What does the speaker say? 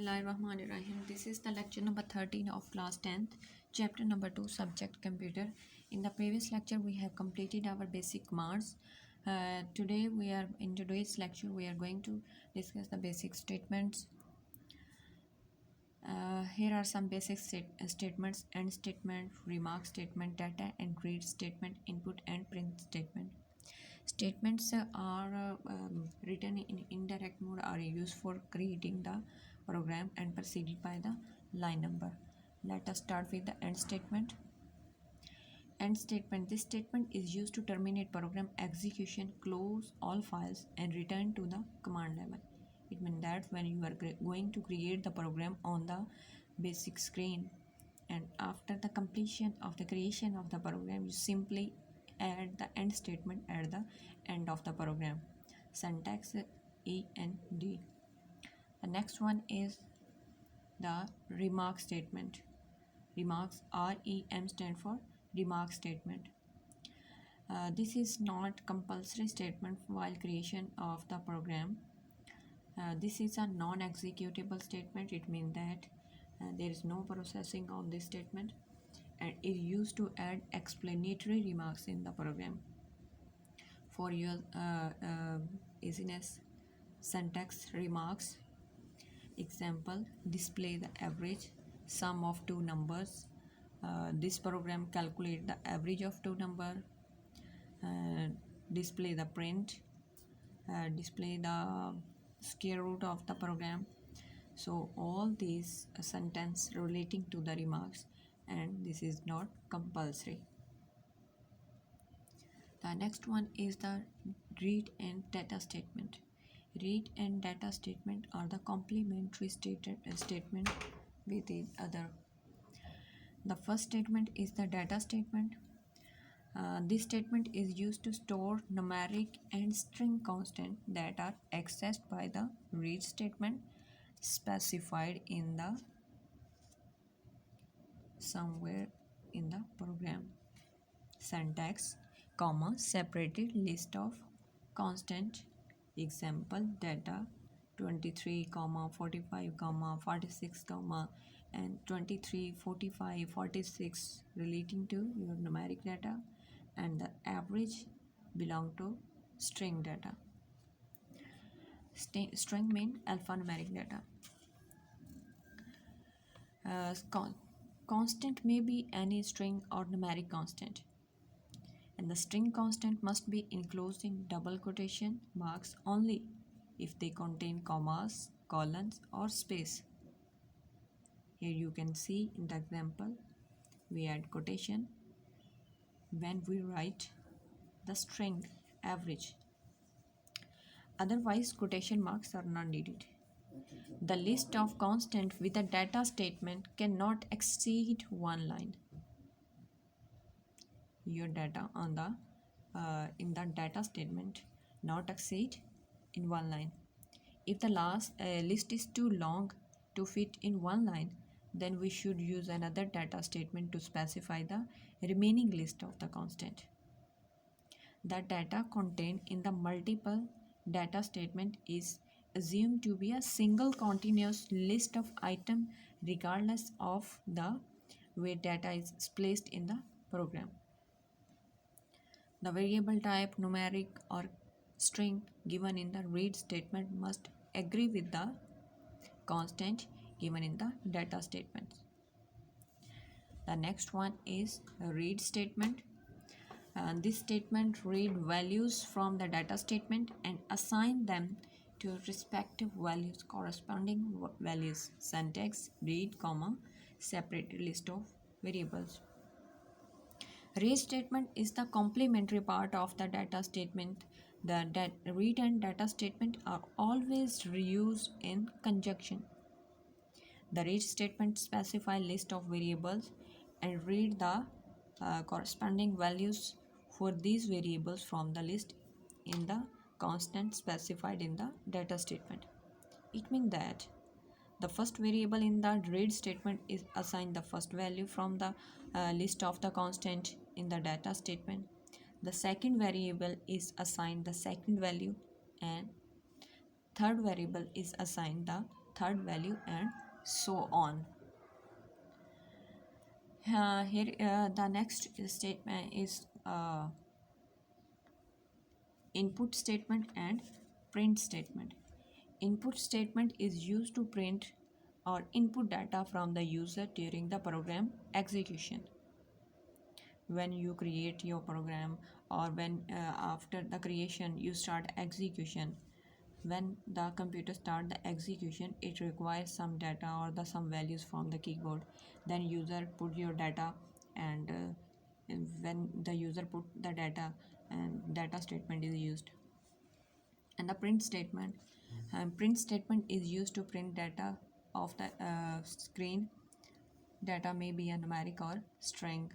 Bismillahirrahmanirrahim. This is the lecture number 13 of class 10th, chapter number 2, subject computer. In the previous lecture, we have completed our basic commands. In today's lecture, we are going to discuss the basic statements. Here are some basic statements: end statement, remark statement, data and read statement, input and print statement. Statements are written in indirect mode, are used for creating the program and preceded by the line number. Let us start with the end statement. End statement. This statement is used to terminate program execution, close all files, and return to the command level. It means that when you are going to create the program on the basic screen, and after the completion of the creation of the program, you simply add the end statement at the end of the program. Syntax END. The next one is the remark statement. Remarks, REM stand for remark statement. This is not compulsory statement while creation of the program. This is a non-executable statement. It means that there is no processing on this statement, and is used to add explanatory remarks in the program. For your easiness, syntax remarks. Example: display the average sum of two numbers. This program calculate the average of two numbers. Display the print. Display the square root of the program. So all these sentence relating to the remarks, and this is not compulsory. The next one is the read and data statement. Read and data statement are the complementary statement with each other. The first statement is the data statement. This statement is used to store numeric and string constant that are accessed by the read statement specified in the somewhere in the program. Syntax, separated list of constant. Example: data 23, 45, 46, and 23, 45, 46 relating to your numeric data, and the average belong to string data. String mean alphanumeric data. Constant may be any string or numeric constant, and the string constant must be enclosed in double quotation marks only if they contain commas, colons, or space. Here you can see in the example, we add quotation when we write the string average. Otherwise, quotation marks are not needed. The list of constant with a data statement cannot exceed one line. Your data on the in the data statement not exceed in one line. If the list is too long to fit in one line, then we should use another data statement to specify the remaining list of the constant. The data contained in the multiple data statement is assumed to be a single continuous list of items regardless of the way data is placed in the program. The variable type, numeric or string given in the read statement must agree with the constant given in the data statement. The next one is a read statement. This statement read values from the data statement and assign them to respective values, corresponding values. Syntax: read, separated list of variables. Read statement is the complementary part of the data statement. The read and data statement are always reused in conjunction. The read statement specifies list of variables and read the corresponding values for these variables from the list in the constant specified in the data statement. It means that the first variable in the read statement is assigned the first value from the list of the constant in the data statement. The second variable is assigned the second value, and third variable is assigned the third value, and so on. Here the next statement is input statement and print statement. Input statement is used to print or input data from the user during the program execution. When you create your program, or when after the creation you start execution, when the computer start the execution, it requires some data or the some values from the keyboard. Then user put your data, and when the user put the data, and data statement is used. And the print statement is used to print data of the screen. Data may be a numeric or string.